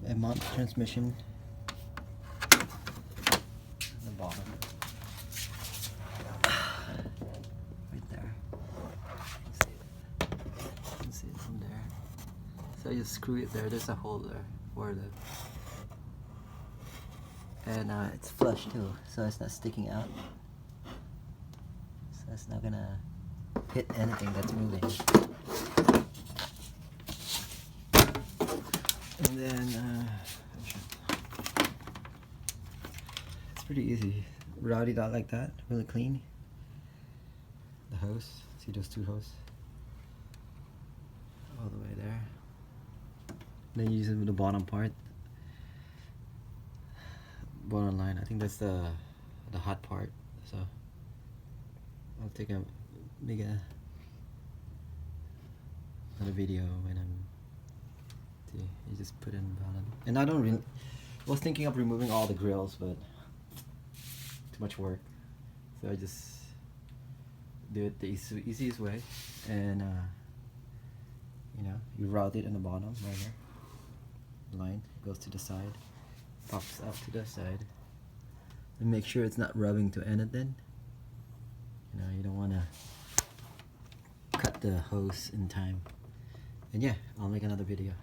and mount the transmission on the bottom. Right there. You can see it from there. So you screw it there. There's a hole there for the, and it's flush too, so it's not sticking out. So it's not gonna hit anything that's moving. And then it's pretty easy. Route it out like that, really clean. The hose, see those two hoses? All the way there. Then you use it with the bottom part. Bottom line, I think that's the hot part. So I'll make another video when I'm. See, you just put it in the bottom. And I don't really. I was thinking of removing all the grills, but too much work. So I just do it the easiest way, and you know, you route it in the bottom right here. Line goes to the side, pops out to the side, and make sure it's not rubbing to anything. You know, you don't want to cut the hose in time. And yeah, I'll make another video.